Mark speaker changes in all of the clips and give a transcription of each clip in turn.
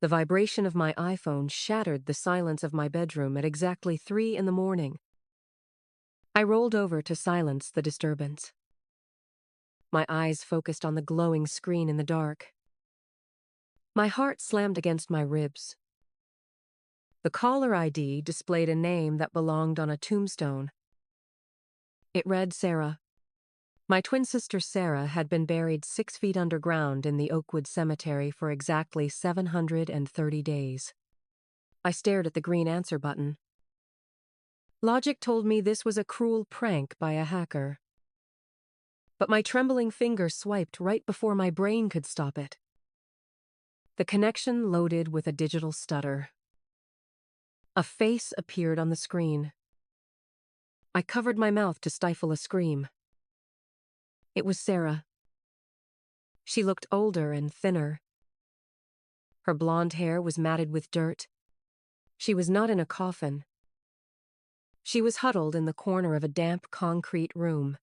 Speaker 1: The vibration of my iPhone shattered the silence of my bedroom at exactly 3 in the morning. I rolled over to silence the disturbance. My eyes focused on the glowing screen in the dark. My heart slammed against my ribs. The caller ID displayed a name that belonged on a tombstone. It read Sarah. My twin sister Sarah had been buried 6 feet underground in the Oakwood Cemetery for exactly 730 days. I stared at the green answer button. Logic told me this was a cruel prank by a hacker. But my trembling finger swiped right before my brain could stop it. The connection loaded with a digital stutter. A face appeared on the screen. I covered my mouth to stifle a scream. It was Sarah. She looked older and thinner. Her blonde hair was matted with dirt. She was not in a coffin. She was huddled in the corner of a damp concrete room.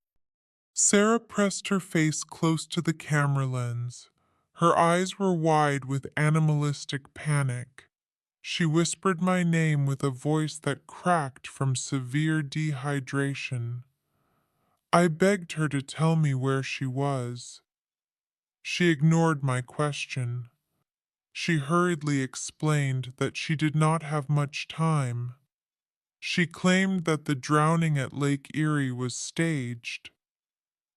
Speaker 2: Sarah pressed her face close to the camera lens. Her eyes were wide with animalistic panic. She whispered my name with a voice that cracked from severe dehydration. I begged her to tell me where she was. She ignored my question. She hurriedly explained that she did not have much time. She claimed that the drowning at Lake Erie was staged.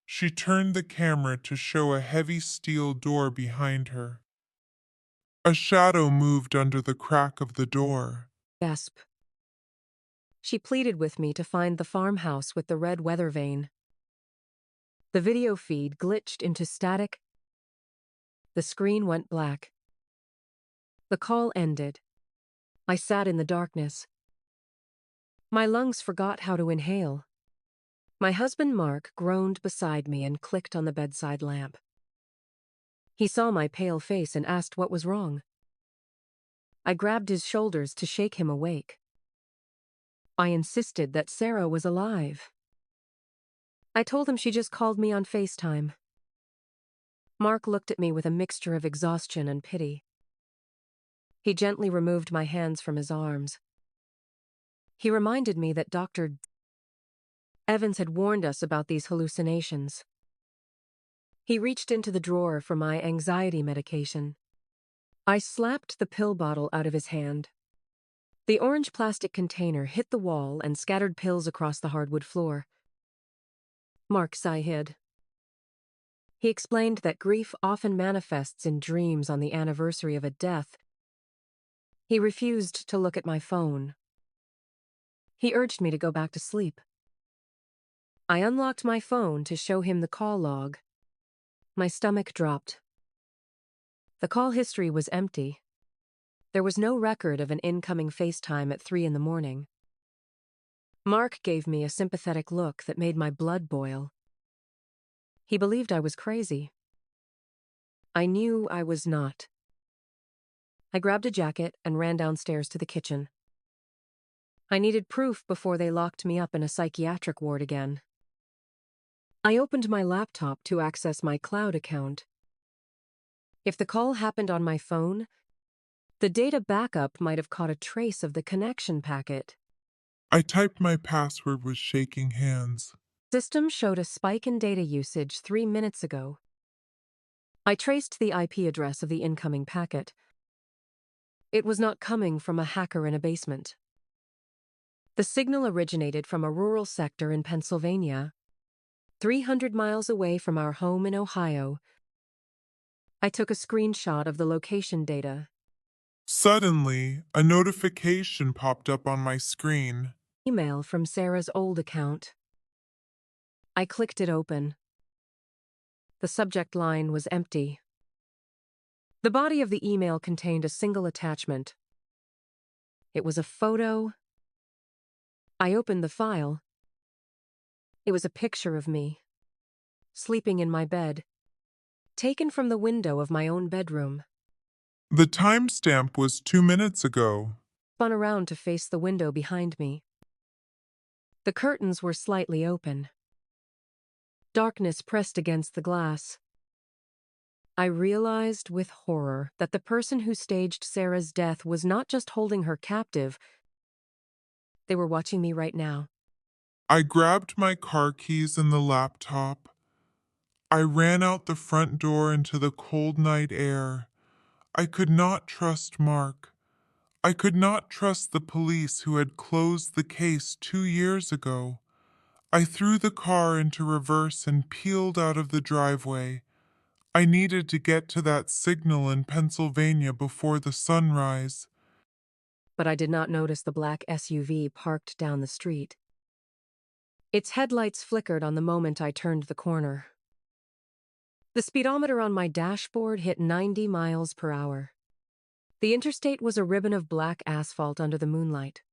Speaker 2: She turned the camera to show a heavy steel door behind her. A shadow moved under the crack of the door.
Speaker 1: Gasp. She pleaded with me to find the farmhouse with the red weather vane. The video feed glitched into static. The screen went black. The call ended. I sat in the darkness. My lungs forgot how to inhale. My husband Mark groaned beside me and clicked on the bedside lamp. He saw my pale face and asked what was wrong. I grabbed his shoulders to shake him awake. I insisted that Sarah was alive. I told him she just called me on FaceTime. Mark looked at me with a mixture of exhaustion and pity. He gently removed my hands from his arms. He reminded me that Dr. Evans had warned us about these hallucinations. He reached into the drawer for my anxiety medication. I slapped the pill bottle out of his hand. The orange plastic container hit the wall and scattered pills across the hardwood floor. Mark sighed. He explained that grief often manifests in dreams on the anniversary of a death. He refused to look at my phone. He urged me to go back to sleep. I unlocked my phone to show him the call log. My stomach dropped. The call history was empty. There was no record of an incoming FaceTime at 3 in the morning. Mark gave me a sympathetic look that made my blood boil. He believed I was crazy. I knew I was not. I grabbed a jacket and ran downstairs to the kitchen. I needed proof before they locked me up in a psychiatric ward again. I opened my laptop to access my cloud account. If the call happened on my phone, the data backup might have caught a trace of the connection packet.
Speaker 2: I typed my password with shaking hands.
Speaker 1: System showed a spike in data usage 3 minutes ago. I traced the IP address of the incoming packet. It was not coming from a hacker in a basement. The signal originated from a rural sector in Pennsylvania, 300 miles away from our home in Ohio. I took a screenshot of the location data.
Speaker 2: Suddenly, a notification popped up on my screen.
Speaker 1: Email from Sarah's old account. I clicked it open. The subject line was empty. The body of the email contained a single attachment. It was a photo. I opened the file. It was a picture of me, sleeping in my bed, taken from the window of my own bedroom.
Speaker 2: The timestamp was 2 minutes ago.
Speaker 1: Spun around to face the window behind me. The curtains were slightly open. Darkness pressed against the glass. I realized with horror that the person who staged Sarah's death was not just holding her captive, they were watching me right now.
Speaker 2: I grabbed my car keys and the laptop. I ran out the front door into the cold night air. I could not trust Mark. I could not trust the police who had closed the case 2 years ago. I threw the car into reverse and peeled out of the driveway. I needed to get to that signal in Pennsylvania before the sunrise.
Speaker 1: But I did not notice the black SUV parked down the street. Its headlights flickered on the moment I turned the corner. The speedometer on my dashboard hit 90 miles per hour. The interstate was a ribbon of black asphalt under the moonlight.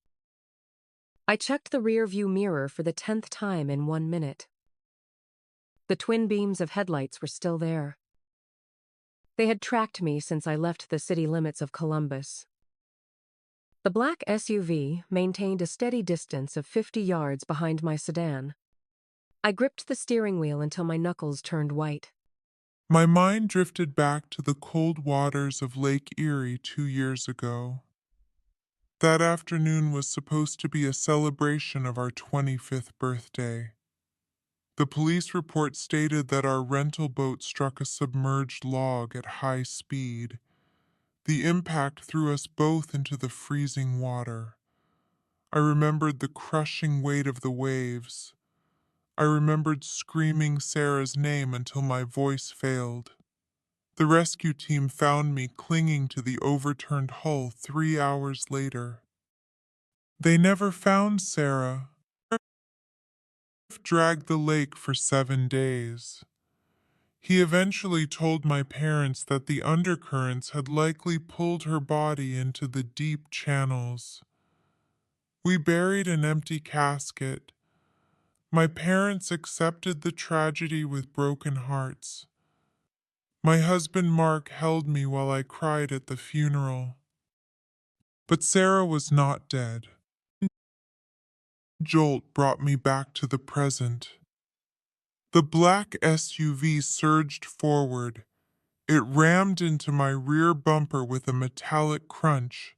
Speaker 1: I checked the rear-view mirror for the 10th time in 1 minute. The twin beams of headlights were still there. They had tracked me since I left the city limits of Columbus. The black SUV maintained a steady distance of 50 yards behind my sedan. I gripped the steering wheel until my knuckles turned white.
Speaker 2: My mind drifted back to the cold waters of Lake Erie 2 years ago. That afternoon was supposed to be a celebration of our 25th birthday. The police report stated that our rental boat struck a submerged log at high speed. The impact threw us both into the freezing water. I remembered the crushing weight of the waves. I remembered screaming Sarah's name until my voice failed. The rescue team found me clinging to the overturned hull 3 hours later. They never found Sarah. Dragged the lake for 7 days. He eventually told my parents that the undercurrents had likely pulled her body into the deep channels. We buried an empty casket. My parents accepted the tragedy with broken hearts. My husband Mark held me while I cried at the funeral. But Sarah was not dead. Jolt brought me back to the present. The black SUV surged forward. It rammed into my rear bumper with a metallic crunch.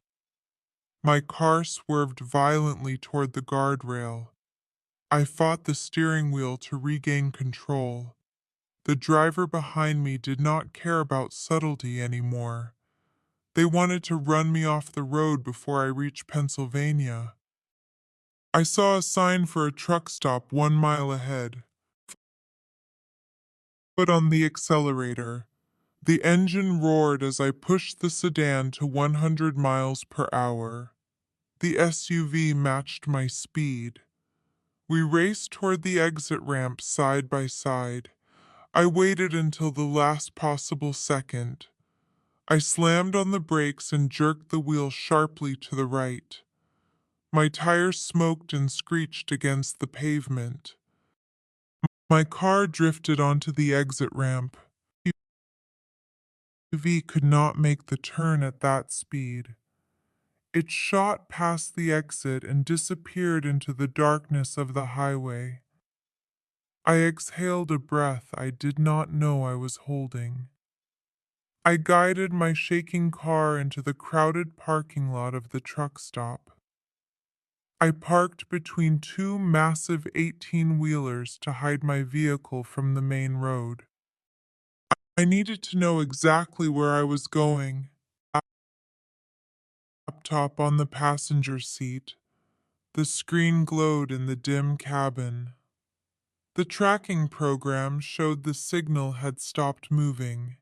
Speaker 2: My car swerved violently toward the guardrail. I fought the steering wheel to regain control. The driver behind me did not care about subtlety anymore. They wanted to run me off the road before I reached Pennsylvania. I saw a sign for a truck stop 1 mile ahead. Foot on the accelerator. The engine roared as I pushed the sedan to 100 miles per hour. The SUV matched my speed. We raced toward the exit ramp side by side. I waited until the last possible second. I slammed on the brakes and jerked the wheel sharply to the right. My tires smoked and screeched against the pavement. My car drifted onto the exit ramp. The SUV could not make the turn at that speed. It shot past the exit and disappeared into the darkness of the highway. I exhaled a breath I did not know I was holding. I guided my shaking car into the crowded parking lot of the truck stop. I parked between two massive 18-wheelers to hide my vehicle from the main road. I needed to know exactly where I was going. Laptop on the passenger seat. The screen glowed in the dim cabin. The tracking program showed the signal had stopped moving.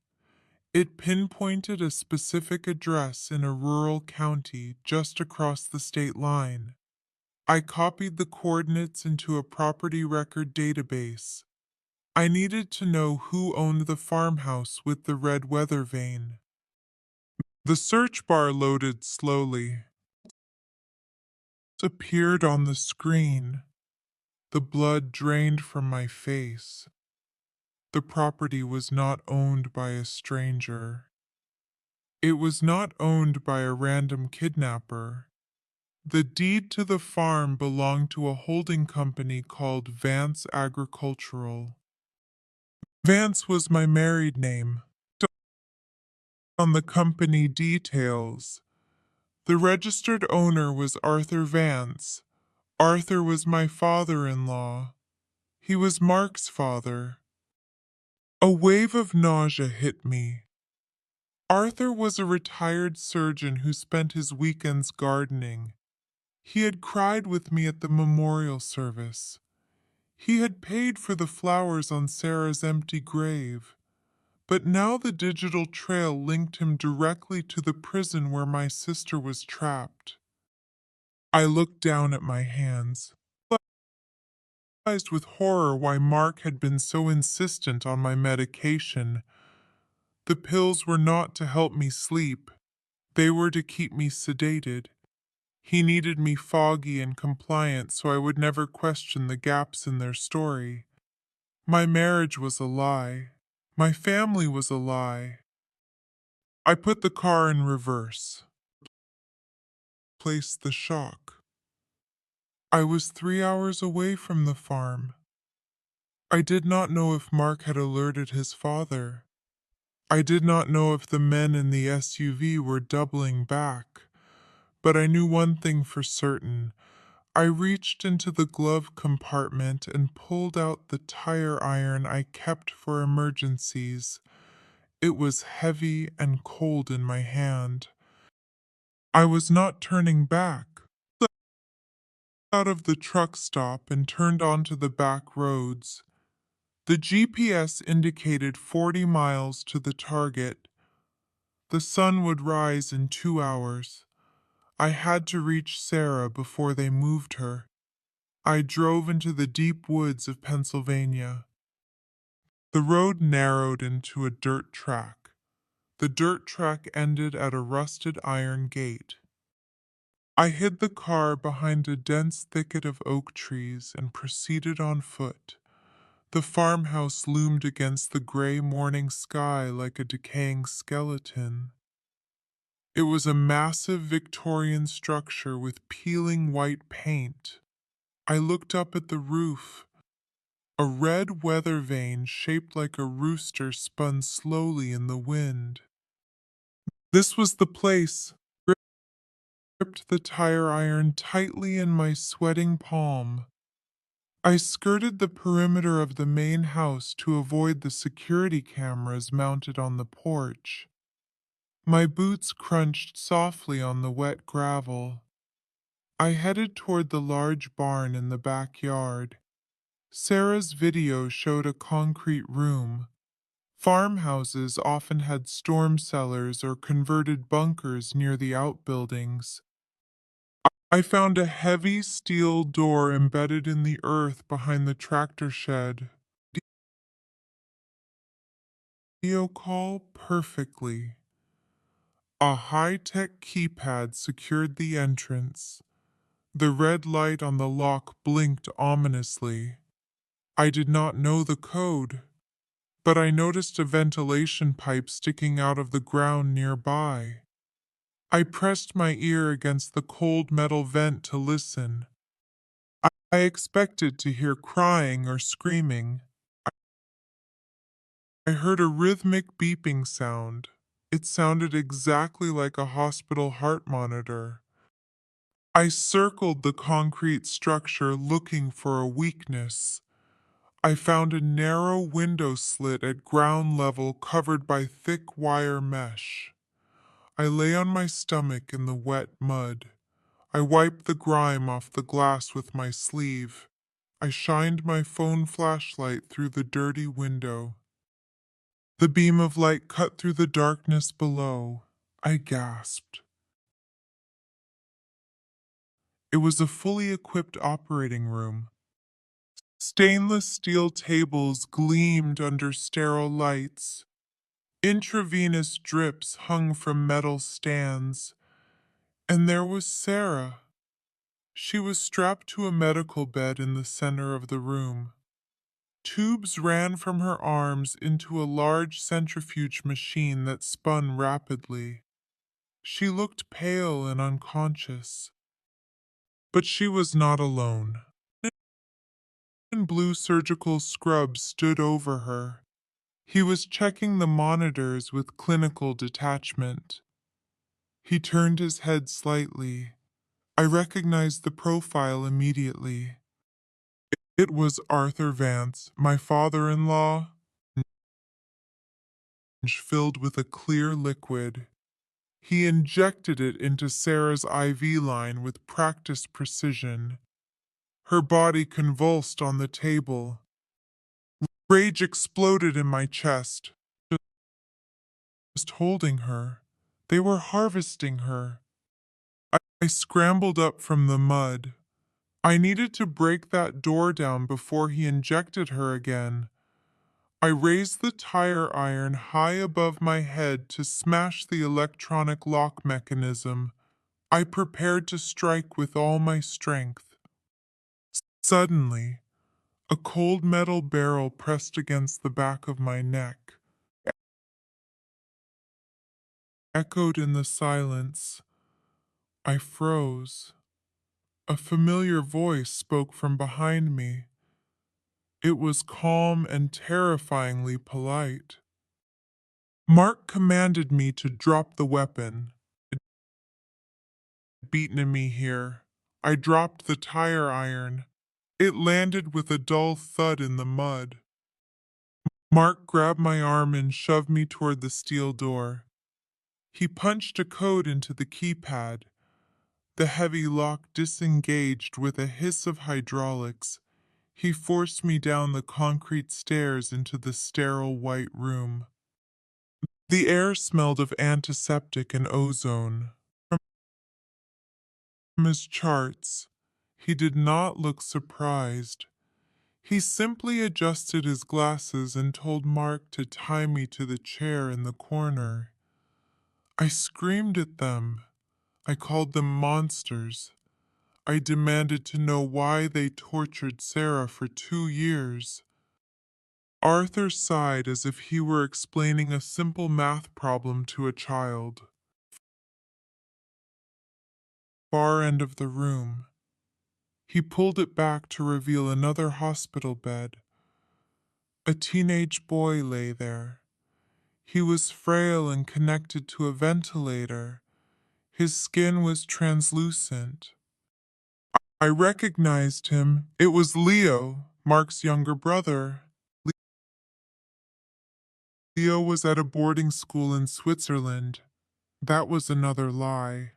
Speaker 2: It pinpointed a specific address in a rural county just across the state line. I copied the coordinates into a property record database. I needed to know who owned the farmhouse with the red weather vane. The search bar loaded slowly. It appeared on the screen. The blood drained from my face. The property was not owned by a stranger. It was not owned by a random kidnapper. The deed to the farm belonged to a holding company called Vance Agricultural. Vance was my married name. On the company details, the registered owner was Arthur Vance. Arthur was my father-in-law. He was Mark's father. A wave of nausea hit me. Arthur was a retired surgeon who spent his weekends gardening. He had cried with me at the memorial service. He had paid for the flowers on Sarah's empty grave. But now the digital trail linked him directly to the prison where my sister was trapped. I looked down at my hands, realized with horror why Mark had been so insistent on my medication. The pills were not to help me sleep, they were to keep me sedated. He needed me foggy and compliant so I would never question the gaps in their story. My marriage was a lie. My family was a lie. I put the car in reverse, placed the shock. I was 3 hours away from the farm. I did not know if Mark had alerted his father. I did not know if the men in the SUV were doubling back. But I knew one thing for certain. I reached into the glove compartment and pulled out the tire iron I kept for emergencies. It was heavy and cold in my hand. I was not turning back. Out of the truck stop and turned onto the back roads. The GPS indicated 40 miles to the target. The sun would rise in 2 hours. I had to reach Sarah before they moved her. I drove into the deep woods of Pennsylvania. The road narrowed into a dirt track. The dirt track ended at a rusted iron gate. I hid the car behind a dense thicket of oak trees and proceeded on foot. The farmhouse loomed against the gray morning sky like a decaying skeleton. It was a massive Victorian structure with peeling white paint. I looked up at the roof. A red weather vane shaped like a rooster spun slowly in the wind. This was the place. Gripped the tire iron tightly in my sweating palm. I skirted the perimeter of the main house to avoid the security cameras mounted on the porch. My boots crunched softly on the wet gravel. I headed toward the large barn in the backyard. Sarah's video showed a concrete room. Farmhouses often had storm cellars or converted bunkers near the outbuildings. I found a heavy steel door embedded in the earth behind the tractor shed. Video call perfectly. A high-tech keypad secured the entrance. The red light on the lock blinked ominously. I did not know the code, but I noticed a ventilation pipe sticking out of the ground nearby. I pressed my ear against the cold metal vent to listen. I expected to hear crying or screaming. I heard a rhythmic beeping sound. It sounded exactly like a hospital heart monitor. I circled the concrete structure looking for a weakness. I found a narrow window slit at ground level covered by thick wire mesh. I lay on my stomach in the wet mud. I wiped the grime off the glass with my sleeve. I shined my phone flashlight through the dirty window. The beam of light cut through the darkness below. I gasped. It was a fully equipped operating room. Stainless steel tables gleamed under sterile lights. Intravenous drips hung from metal stands. And there was Sarah. She was strapped to a medical bed in the center of the room. Tubes ran from her arms into a large centrifuge machine that spun rapidly. She looked pale and unconscious. But she was not alone. Men in blue surgical scrubs stood over her. He was checking the monitors with clinical detachment. He turned his head slightly. I recognized the profile immediately. It was Arthur Vance, my father-in-law, filled with a clear liquid. He injected it into Sarah's IV line with practiced precision. Her body convulsed on the table. Rage exploded in my chest. Just holding her. They were harvesting her. I scrambled up from the mud. I needed to break that door down before he injected her again. I raised the tire iron high above my head to smash the electronic lock mechanism. I prepared to strike with all my strength. Suddenly, a cold metal barrel pressed against the back of my neck. Echoed in the silence. I froze. A familiar voice spoke from behind me. It was calm and terrifyingly polite. Mark commanded me to drop the weapon. It had beaten me here. I dropped the tire iron. It landed with a dull thud in the mud. Mark grabbed my arm and shoved me toward the steel door. He punched a code into the keypad. The heavy lock disengaged with a hiss of hydraulics. He forced me down the concrete stairs into the sterile white room. The air smelled of antiseptic and ozone. From his charts, he did not look surprised. He simply adjusted his glasses and told Mark to tie me to the chair in the corner. I screamed at them. I called them monsters. I demanded to know why they tortured Sarah for 2 years. Arthur sighed as if he were explaining a simple math problem to a child. Far end of the room. He pulled it back to reveal another hospital bed. A teenage boy lay there. He was frail and connected to a ventilator. His skin was translucent. I recognized him. It was Leo, Mark's younger brother. Leo was at a boarding school in Switzerland. That was another lie.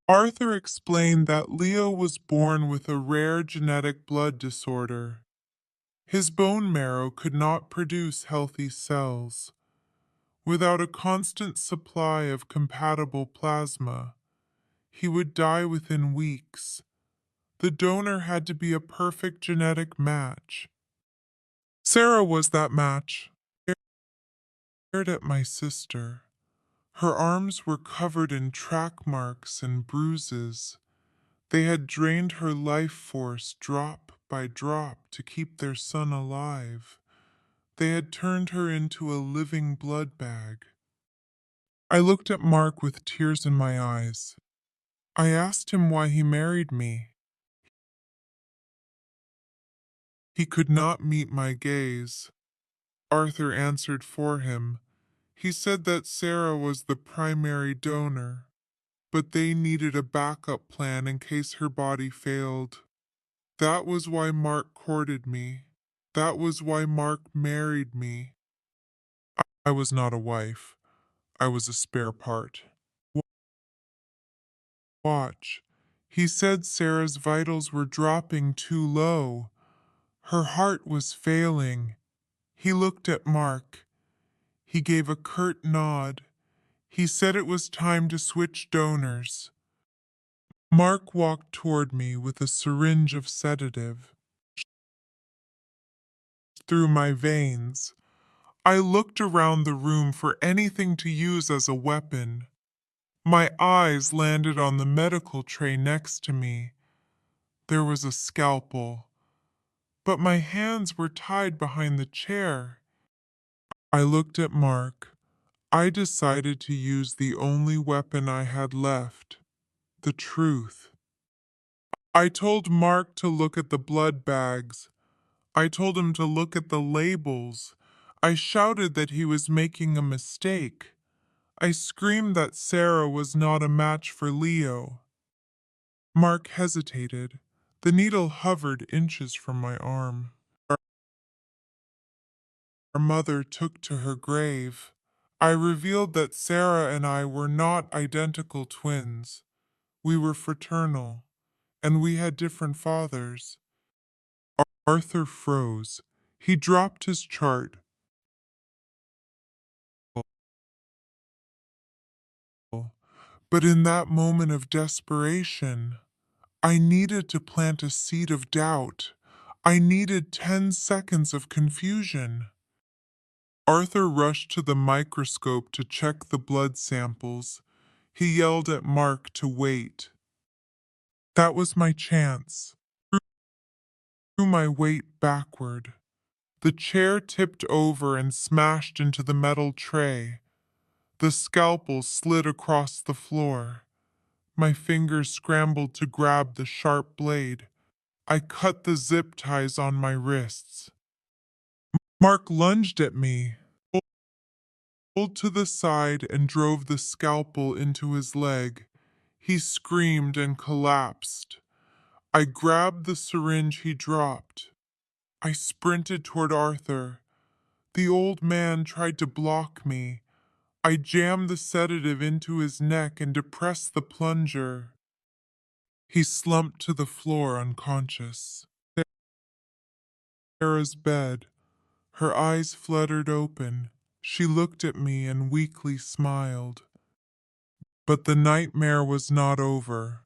Speaker 2: Arthur explained that Leo was born with a rare genetic blood disorder. His bone marrow could not produce healthy cells. Without a constant supply of compatible plasma, he would die within weeks. The donor had to be a perfect genetic match. Sarah was that match. I stared at my sister. Her arms were covered in track marks and bruises. They had drained her life force drop by drop to keep their son alive. They had turned her into a living blood bag. I looked at Mark with tears in my eyes. I asked him why he married me. He could not meet my gaze. Arthur answered for him. He said that Sarah was the primary donor, but they needed a backup plan in case her body failed. That was why Mark courted me. That was why Mark married me. I was not a wife. I was a spare part. Watch. He said Sarah's vitals were dropping too low. Her heart was failing. He looked at Mark. He gave a curt nod. He said it was time to switch donors. Mark walked toward me with a syringe of sedative through my veins. I looked around the room for anything to use as a weapon. My eyes landed on the medical tray next to me. There was a scalpel, but my hands were tied behind the chair. I looked at Mark. I decided to use the only weapon I had left, the truth. I told Mark to look at the blood bags. I told him to look at the labels. I shouted that he was making a mistake. I screamed that Sarah was not a match for Leo. Mark hesitated. The needle hovered inches from my arm. Our mother took to her grave. I revealed that Sarah and I were not identical twins. We were fraternal, and we had different fathers. Arthur froze. He dropped his chart. But in that moment of desperation, I needed to plant a seed of doubt. I needed 10 seconds of confusion. Arthur rushed to the microscope to check the blood samples. He yelled at Mark to wait. That was my chance. Threw my weight backward. The chair tipped over and smashed into the metal tray. The scalpel slid across the floor. My fingers scrambled to grab the sharp blade. I cut the zip ties on my wrists. Mark lunged at me, pulled to the side, and drove the scalpel into his leg. He screamed and collapsed. I grabbed the syringe he dropped. I sprinted toward Arthur. The old man tried to block me. I jammed the sedative into his neck and depressed the plunger. He slumped to the floor unconscious. Sarah's bed. Her eyes fluttered open. She looked at me and weakly smiled. But the nightmare was not over.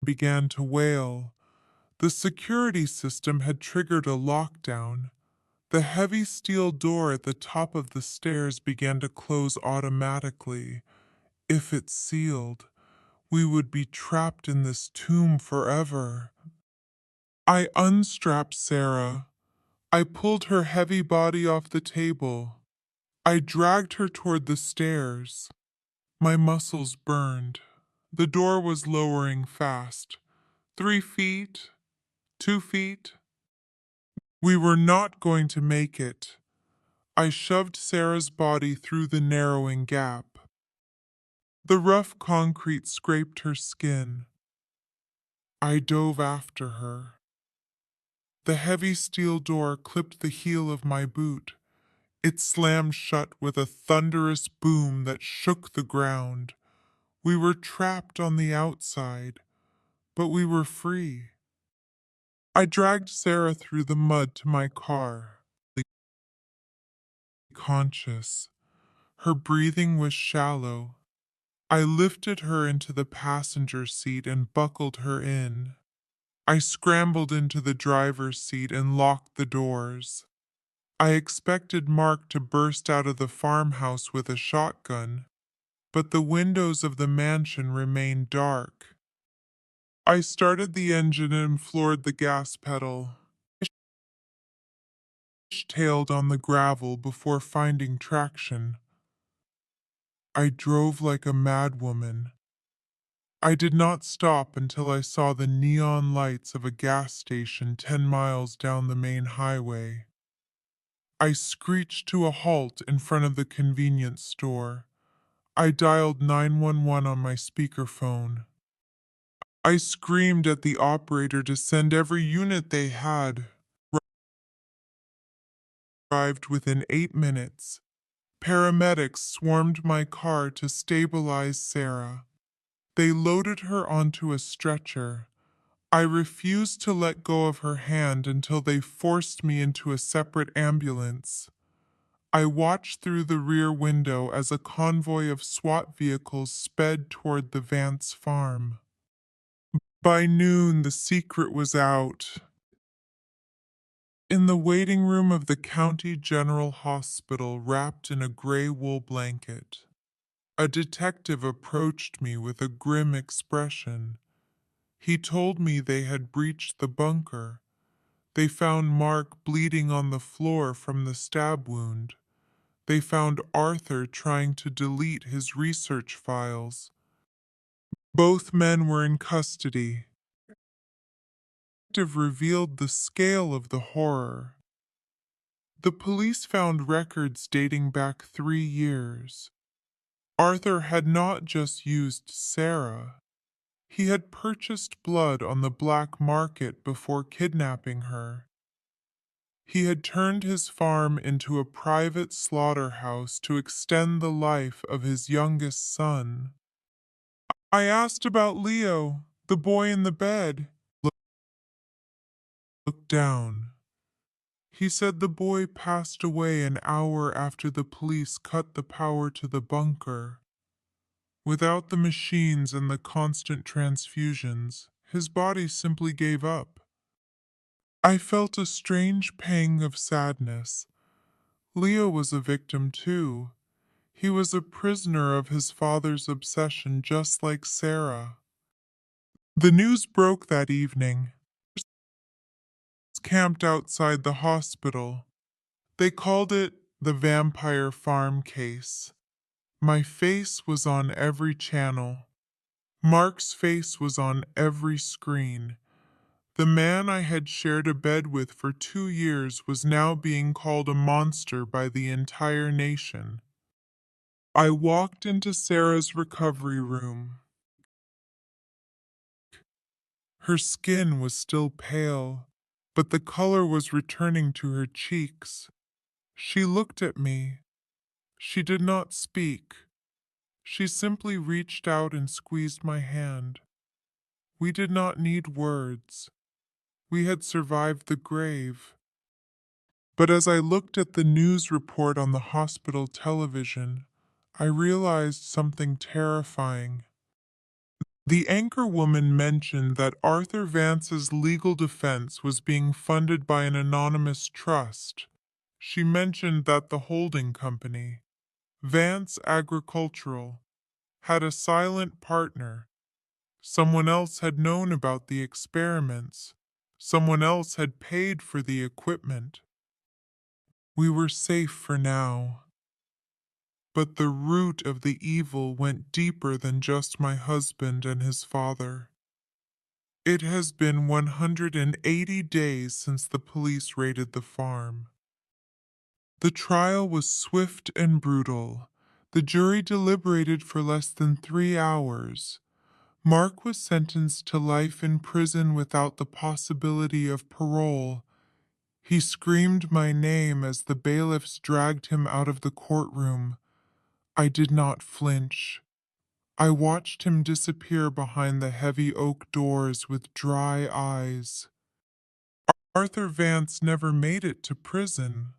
Speaker 2: Began to wail. The security system had triggered a lockdown. The heavy steel door at the top of the stairs began to close automatically. If it sealed, we would be trapped in this tomb forever. I unstrapped Sarah. I pulled her heavy body off the table. I dragged her toward the stairs. My muscles burned. The door was lowering fast. 3 feet, 2 feet. We were not going to make it. I shoved Sarah's body through the narrowing gap. The rough concrete scraped her skin. I dove after her. The heavy steel door clipped the heel of my boot. It slammed shut with a thunderous boom that shook the ground. We were trapped on the outside, but we were free. I dragged Sarah through the mud to my car. Conscious. Her breathing was shallow. I lifted her into the passenger seat and buckled her in. I scrambled into the driver's seat and locked the doors. I expected Mark to burst out of the farmhouse with a shotgun, but the windows of the mansion remained dark. I started the engine and floored the gas pedal. I tailed on the gravel before finding traction. I drove like a madwoman. I did not stop until I saw the neon lights of a gas station 10 miles down the main highway. I screeched to a halt in front of the convenience store. I dialed 911 on my speakerphone. I screamed at the operator to send every unit they had. Arrived within 8 minutes. Paramedics swarmed my car to stabilize Sarah. They loaded her onto a stretcher. I refused to let go of her hand until they forced me into a separate ambulance. I watched through the rear window as a convoy of SWAT vehicles sped toward the Vance farm. By noon, the secret was out. In the waiting room of the County General Hospital, wrapped in a gray wool blanket, a detective approached me with a grim expression. He told me they had breached the bunker. They found Mark bleeding on the floor from the stab wound. They found Arthur trying to delete his research files. Both men were in custody. The detective revealed the scale of the horror. The police found records dating back 3 years. Arthur had not just used Sarah. He had purchased blood on the black market before kidnapping her. He had turned his farm into a private slaughterhouse to extend the life of his youngest son. I asked about Leo, the boy in the bed. Looked down. He said the boy passed away an hour after the police cut the power to the bunker. Without the machines and the constant transfusions, his body simply gave up. I felt a strange pang of sadness. Leo was a victim too. He was a prisoner of his father's obsession, just like Sarah. The news broke that evening. Camped outside the hospital. They called it the Vampire Farm case. My face was on every channel. Mark's face was on every screen. The man I had shared a bed with for 2 years was now being called a monster by the entire nation. I walked into Sarah's recovery room. Her skin was still pale, but the color was returning to her cheeks. She looked at me. She did not speak. She simply reached out and squeezed my hand. We did not need words. We had survived the grave. But as I looked at the news report on the hospital television, I realized something terrifying. The anchorwoman mentioned that Arthur Vance's legal defense was being funded by an anonymous trust. She mentioned that the holding company, Vance Agricultural, had a silent partner. Someone else had known about the experiments. Someone else had paid for the equipment. We were safe for now. But the root of the evil went deeper than just my husband and his father. It has been 180 days since the police raided the farm. The trial was swift and brutal. The jury deliberated for less than 3 hours. Mark was sentenced to life in prison without the possibility of parole. He screamed my name as the bailiffs dragged him out of the courtroom. I did not flinch. I watched him disappear behind the heavy oak doors with dry eyes. Arthur Vance never made it to prison.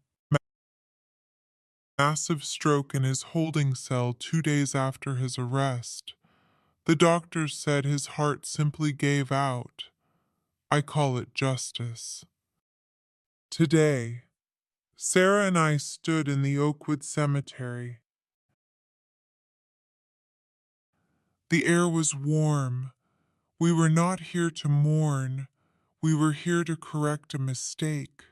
Speaker 2: Massive stroke in his holding cell 2 days after his arrest. The doctors said his heart simply gave out. I call it justice. Today, Sarah and I stood in the Oakwood Cemetery. The air was warm. We were not here to mourn. We were here to correct a mistake.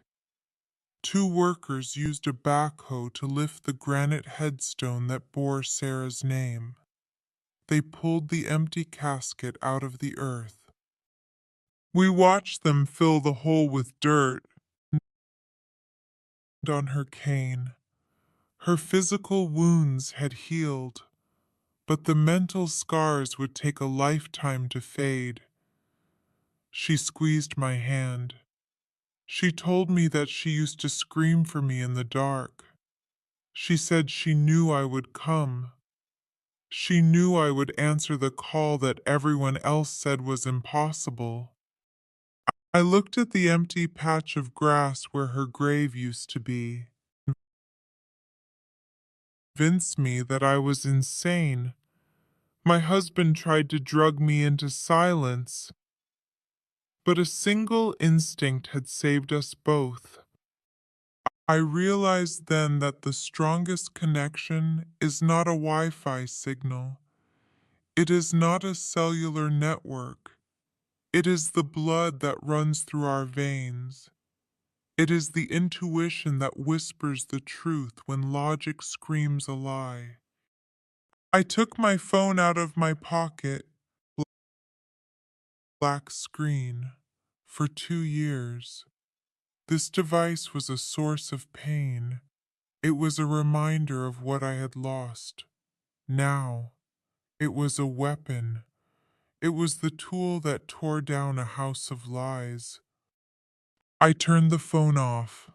Speaker 2: 2 workers used a backhoe to lift the granite headstone that bore Sarah's name. They pulled the empty casket out of the earth. We watched them fill the hole with dirt and on her cane. Her physical wounds had healed, but the mental scars would take a lifetime to fade. She squeezed my hand. She told me that she used to scream for me in the dark. She said she knew I would come. She knew I would answer the call that everyone else said was impossible. I looked at the empty patch of grass where her grave used to be. It convinced me that I was insane. My husband tried to drug me into silence, but a single instinct had saved us both. I realized then that the strongest connection is not a Wi-Fi signal. It is not a cellular network. It is the blood that runs through our veins. It is the intuition that whispers the truth when logic screams a lie. I took my phone out of my pocket, black screen, for 2 years. This device was a source of pain. It was a reminder of what I had lost. Now, it was a weapon. It was the tool that tore down a house of lies. I turned the phone off,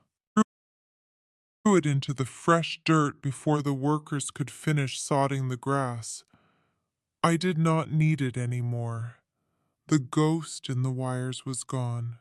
Speaker 2: threw it into the fresh dirt before the workers could finish sodding the grass. I did not need it anymore. The ghost in the wires was gone.